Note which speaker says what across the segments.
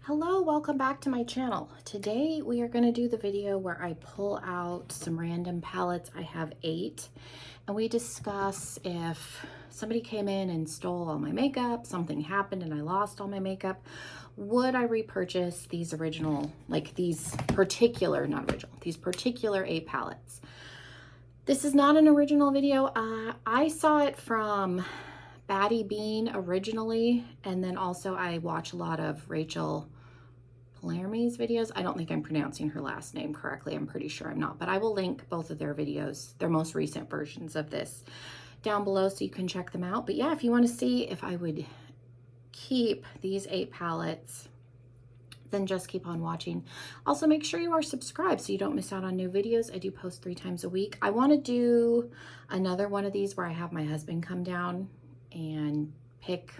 Speaker 1: Hello, welcome back to my channel. Today we are going to do the video where I pull out some random palettes. I have 8, and we discuss if somebody came in and stole all my makeup, something happened and I lost all my makeup, would I repurchase these original, like these particular, not original, these particular 8 palettes. This is not an original video. I saw it from Battybean originally, and then also I watch a lot of Rachel Palermi's videos. I don't think I'm pronouncing her last name correctly. I'm pretty sure I'm not, but I will link both of their videos, their most recent versions of this, down below so you can check them out. But yeah, if you want to see if I would keep these 8 palettes, then just keep on watching. Also, make sure you are subscribed so you don't miss out on new videos. I do post 3 times a week. I want to do another one of these where I have my husband come down and pick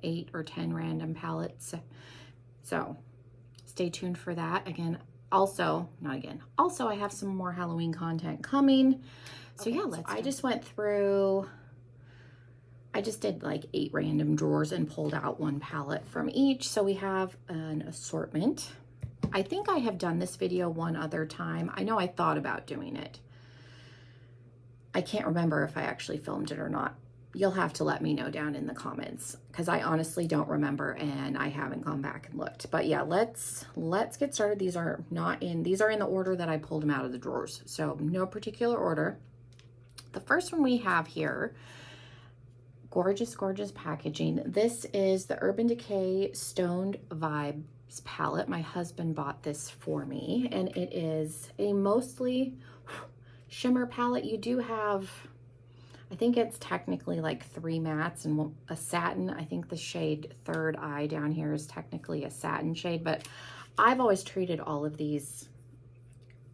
Speaker 1: 8 or 10 random palettes. So stay tuned for that. Also I have some more Halloween content coming. So okay, yeah, I just went through, I just did like 8 random drawers and pulled out 1 palette from each. So we have an assortment. I think I have done this video one other time. I know I thought about doing it. I can't remember if I actually filmed it or not. You'll have to let me know down in the comments because I honestly don't remember and I haven't gone back and looked. But yeah, let's get started. These are in the order that I pulled them out of the drawers. So no particular order. The first one we have here, gorgeous, gorgeous packaging. This is the Urban Decay Stoned Vibes palette. My husband bought this for me, and it is a mostly shimmer palette. You do have, I think it's technically like 3 mattes and a satin. I think the shade Third Eye down here is technically a satin shade, but I've always treated all of these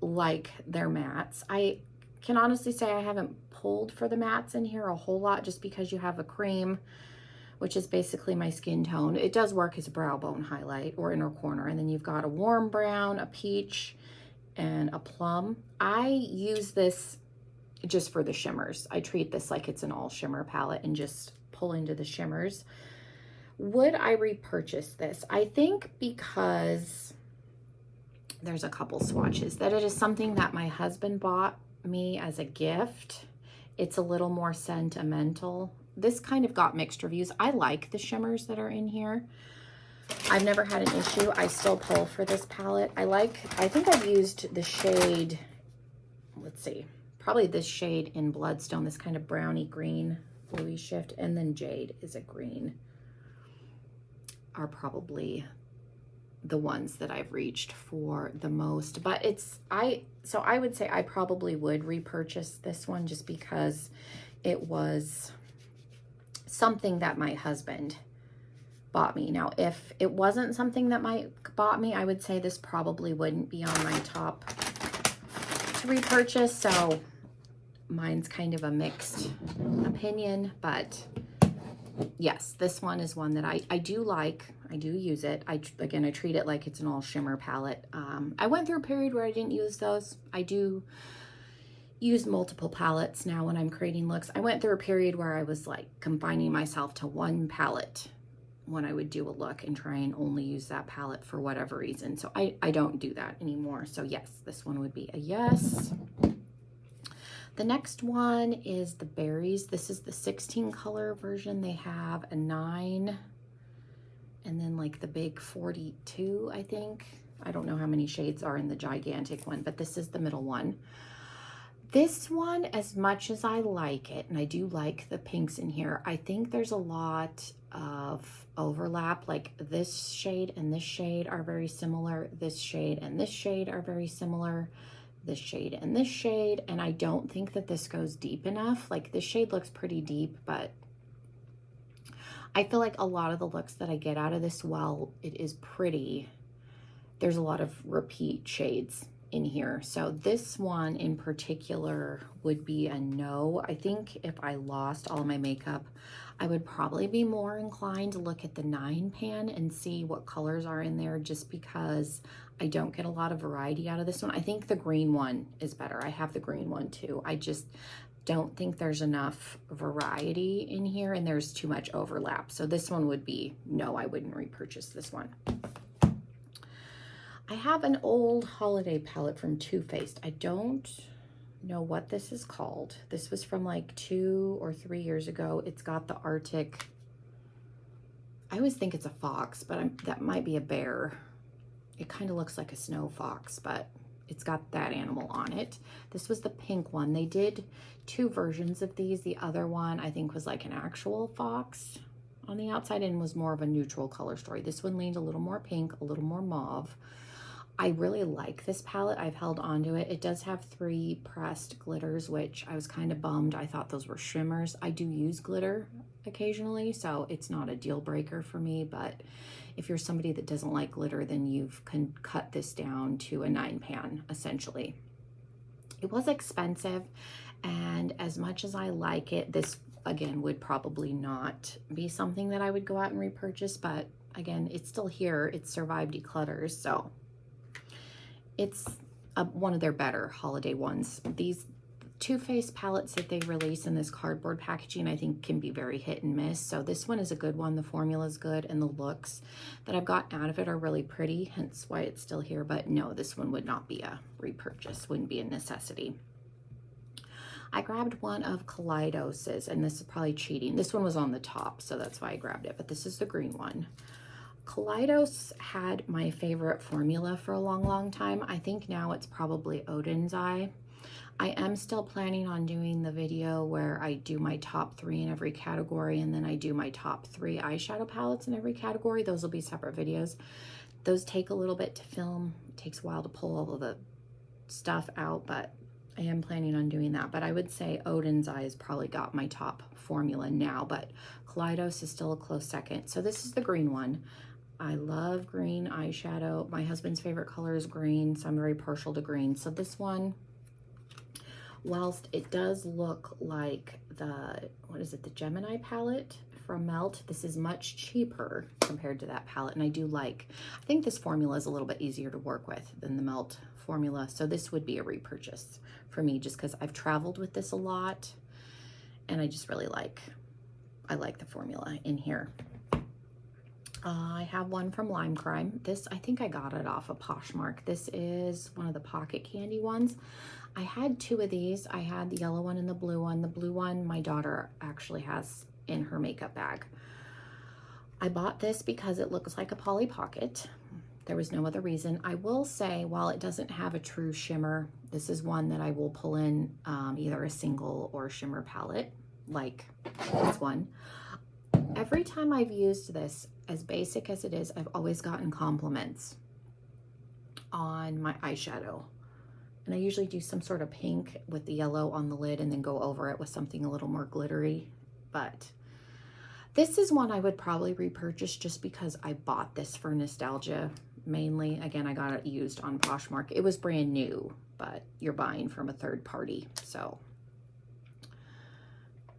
Speaker 1: like they're mattes. I can honestly say I haven't pulled for the mattes in here a whole lot just because you have a cream, which is basically my skin tone. It does work as a brow bone highlight or inner corner, and then you've got a warm brown, a peach, and a plum. I use this just for the shimmers. I treat this like it's an all shimmer palette and just pull into the shimmers. Would I repurchase this? I think because there's a couple swatches that it is something that my husband bought me as a gift. It's a little more sentimental. This kind of got mixed reviews. I like the shimmers that are in here. I've never had an issue. I still pull for this palette. I think I've used the shade, let's see, probably this shade in Bloodstone, this kind of browny green, bluey shift, and then Jade is a green, are probably the ones that I've reached for the most. But so I would say I probably would repurchase this one just because it was something that my husband bought me. Now, if it wasn't something that bought me, I would say this probably wouldn't be on my top to repurchase. So mine's kind of a mixed opinion, but yes, this one is one that I do like. I do use it. I treat it like it's an all shimmer palette. I went through a period where I didn't use those. I do use multiple palettes now when I'm creating looks. I went through a period where I was like confining myself to 1 palette when I would do a look and try and only use that palette for whatever reason. So I don't do that anymore. So yes, this one would be a yes. The next one is the Berries. This is the 16 color version. They have a 9 and then like the big 42, I think. I don't know how many shades are in the gigantic one, but this is the middle one. This one, as much as I like it, and I do like the pinks in here, I think there's a lot of overlap. Like this shade and this shade are very similar. This shade and this shade are very similar. This shade and this shade, and I don't think that this goes deep enough. Like this shade looks pretty deep, but I feel like a lot of the looks that I get out of this, while it is pretty, there's a lot of repeat shades in here. So this one in particular would be a no. I think if I lost all of my makeup, I would probably be more inclined to look at the 9 pan and see what colors are in there, just because I don't get a lot of variety out of this one. I think the green one is better. I have the green one too. I just don't think there's enough variety in here and there's too much overlap. So this one would be no, I wouldn't repurchase this one. I have an old holiday palette from Too Faced. I don't know what this is called. This was from like 2 or 3 years ago. It's got the Arctic. I always think it's a fox, but that might be a bear. It kind of looks like a snow fox, but it's got that animal on it. This was the pink one. They did 2 versions of these. The other one I think was like an actual fox on the outside and was more of a neutral color story. This one leaned a little more pink, a little more mauve. I really like this palette. I've held onto it. It does have 3 pressed glitters, which I was kind of bummed. I thought those were shimmers. I do use glitter occasionally, so it's not a deal breaker for me, but if you're somebody that doesn't like glitter, then you can cut this down to a 9-pan, essentially. It was expensive, and as much as I like it, this, again, would probably not be something that I would go out and repurchase, but again, it's still here. It's survived declutters, so it's one of their better holiday ones. These Too Faced palettes that they release in this cardboard packaging, I think can be very hit and miss. So this one is a good one. The formula is good, and the looks that I've gotten out of it are really pretty, hence why it's still here. But no, this one would not be a repurchase, wouldn't be a necessity. I grabbed one of Kaleidos's, and this is probably cheating. This one was on the top, so that's why I grabbed it, but this is the green one. Kaleidos had my favorite formula for a long time. I think now it's probably Odin's Eye. I am still planning on doing the video where I do my top 3 in every category, and then I do my top 3 eyeshadow palettes in every category. Those will be separate videos. Those take a little bit to film. It takes a while to pull all of the stuff out, but I am planning on doing that. But I would say Odin's Eye has probably got my top formula now, but Kaleidos is still a close second. So this is the green one. I love green eyeshadow. My husband's favorite color is green, so I'm very partial to green. So this one, whilst it does look like the, what is it, the Gemini palette from Melt, this is much cheaper compared to that palette. And I think this formula is a little bit easier to work with than the Melt formula. So this would be a repurchase for me just because I've traveled with this a lot and I just really I like the formula in here. I have one from Lime Crime. This, I think I got it off of Poshmark. This is one of the pocket candy ones. I had 2 of these. I had the yellow one and the blue one. The blue one my daughter actually has in her makeup bag. I bought this because it looks like a Polly Pocket. There was no other reason. I will say, while it doesn't have a true shimmer, this is one that I will pull in either a single or shimmer palette, like this one. Every time I've used this, as basic as it is, I've always gotten compliments on my eyeshadow. And I usually do some sort of pink with the yellow on the lid and then go over it with something a little more glittery. But this is one I would probably repurchase just because I bought this for nostalgia mainly. Again, I got it used on Poshmark. It was brand new, but you're buying from a third party. So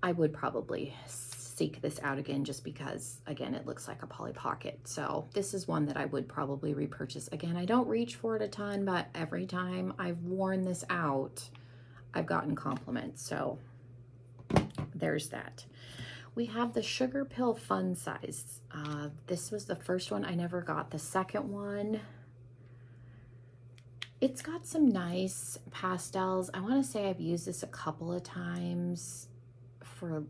Speaker 1: I would probably seek this out again just because, again, it looks like a Polly Pocket. So this is one that I would probably repurchase. Again, I don't reach for it a ton, but every time I've worn this out, I've gotten compliments. So there's that. We have the Sugar Pill Fun Size. This was the first one. I never got the second one. It's got some nice pastels. I want to say I've used this a couple of times for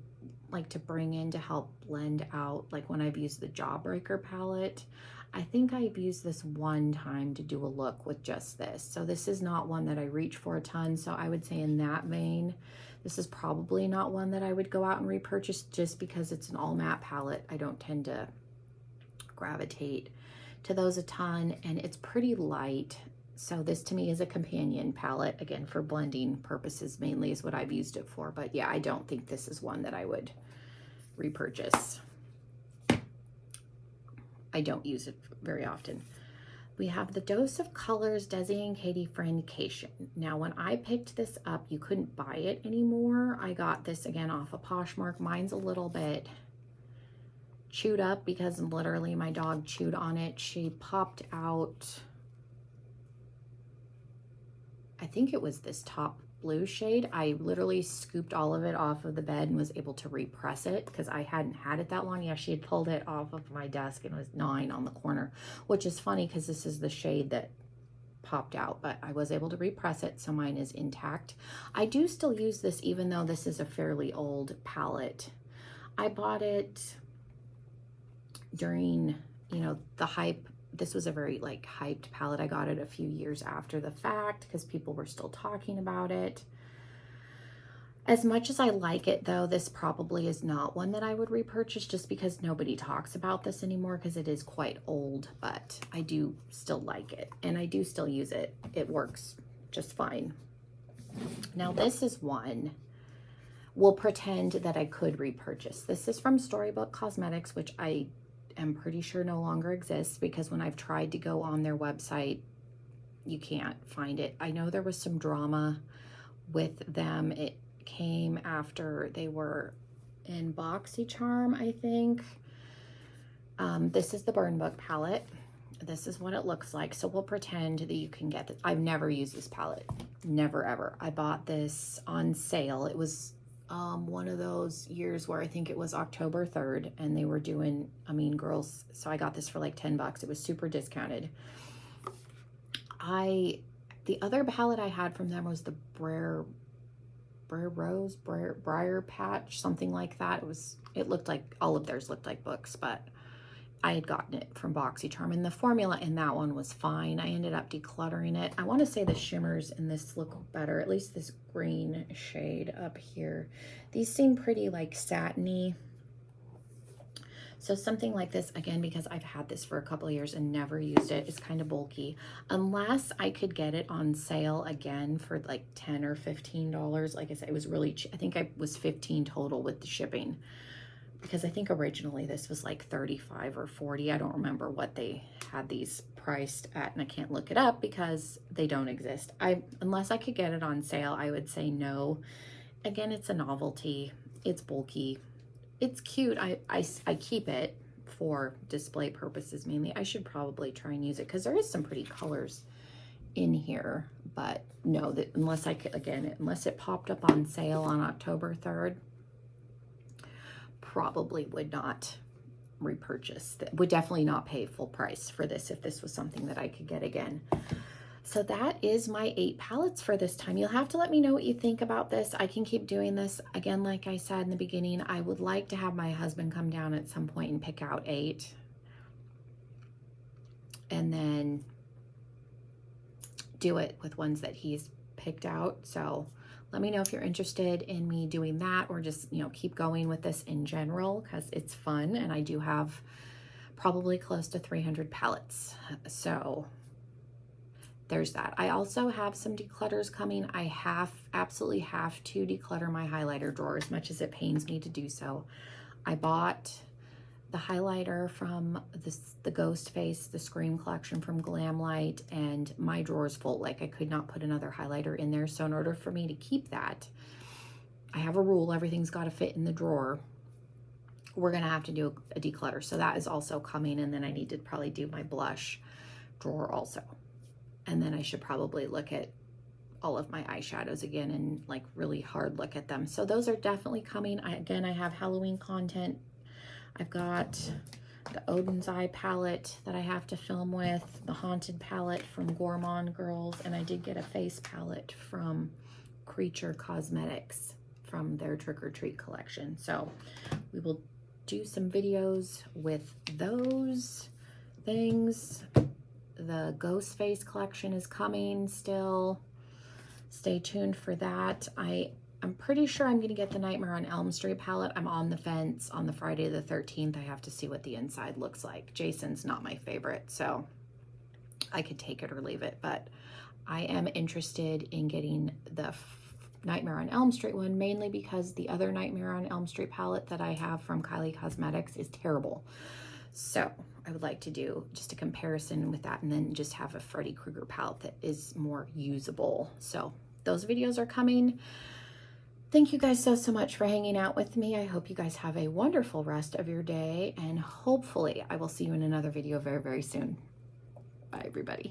Speaker 1: like to bring in to help blend out, like when I've used the Jawbreaker palette. I think I've used this one time to do a look with just this. So this is not one that I reach for a ton. So I would say in that vein, this is probably not one that I would go out and repurchase just because it's an all matte palette. I don't tend to gravitate to those a ton, and it's pretty light. So this to me is a companion palette, again, for blending purposes mainly is what I've used it for. But yeah, I don't think this is one that I would repurchase. I don't use it very often. We have the Dose of Colors Desi and Katie Friendcation. Now, when I picked this up, you couldn't buy it anymore. I got this again off of Poshmark. Mine's a little bit chewed up because literally my dog chewed on it. She popped out, I think it was this top blue shade. I literally scooped all of it off of the bed and was able to repress it because I hadn't had it that long. Yeah, she had pulled it off of my desk and was gnawing on the corner, which is funny because this is the shade that popped out, but I was able to repress it, so mine is intact. I do still use this even though this is a fairly old palette. I bought it during, you know, the hype. This was a very like hyped palette. I got it a few years after the fact because people were still talking about it. As much as I like it though, this probably is not one that I would repurchase just because nobody talks about this anymore because it is quite old, but I do still like it and I do still use it. It works just fine. Now this is one we'll pretend that I could repurchase. This is from Storybook Cosmetics, which I am pretty sure no longer exists because when I've tried to go on their website, you can't find it. I know there was some drama with them. It came after they were in BoxyCharm, I think. This is the Burn Book palette. This is what it looks like. So we'll pretend that you can get this. I've never used this palette. Never, ever. I bought this on sale. It was one of those years where I think it was October 3rd and they were doing a Mean Girls. So I got this for like 10 bucks. It was super discounted. The other palette I had from them was the Briar Patch, something like that. It looked like, all of theirs looked like books, but I had gotten it from BoxyCharm and the formula in that one was fine. I ended up decluttering it. I want to say the shimmers in this look better, at least this green shade up here. These seem pretty like satiny. So something like this, again, because I've had this for a couple of years and never used it, is kind of bulky. Unless I could get it on sale again for like $10 or $15. Like I said, it was really cheap. I think I was $15 total with the shipping. Because I think originally this was like $35 or $40. I don't remember what they had these priced at, and I can't look it up because they don't exist. Unless I could get it on sale, I would say no. Again, it's a novelty. It's bulky. It's cute. I keep it for display purposes mainly. I should probably try and use it because there is some pretty colors in here. But no, unless I could, again, unless it popped up on sale on October 3rd, probably would not repurchase. Would definitely not pay full price for this if this was something that I could get again. So that is my 8 palettes for this time. You'll have to let me know what you think about this. I can keep doing this. Again, like I said in the beginning, I would like to have my husband come down at some point and pick out 8. And then do it with ones that he's picked out. So let me know if you're interested in me doing that or just, you know, keep going with this in general because it's fun and I do have probably close to 300 palettes. So there's that. I also have some declutters coming. I absolutely have to declutter my highlighter drawer as much as it pains me to do so. I bought the highlighter from the Ghost Face, the Scream collection from Glamlight, and my drawer is full. Like I could not put another highlighter in there. So in order for me to keep that, I have a rule, everything's got to fit in the drawer. We're going to have to do a declutter. So that is also coming. And then I need to probably do my blush drawer also. And then I should probably look at all of my eyeshadows again and like really hard look at them. So those are definitely coming. Again, I have Halloween content. I've got the Odin's Eye palette that I have to film with, the Haunted palette from Gourmand Girls, and I did get a face palette from Creature Cosmetics from their Trick or Treat collection. So we will do some videos with those things. The Ghost Face collection is coming still. Stay tuned for that. I'm pretty sure I'm going to get the Nightmare on Elm Street palette. I'm on the fence on the Friday the 13th. I have to see what the inside looks like. Jason's not my favorite, so I could take it or leave it. But I am interested in getting the Nightmare on Elm Street one, mainly because the other Nightmare on Elm Street palette that I have from Kylie Cosmetics is terrible. So I would like to do just a comparison with that and then just have a Freddy Krueger palette that is more usable. So those videos are coming. Thank you guys so much for hanging out with me. I hope you guys have a wonderful rest of your day, and hopefully I will see you in another video very, very soon. Bye, everybody.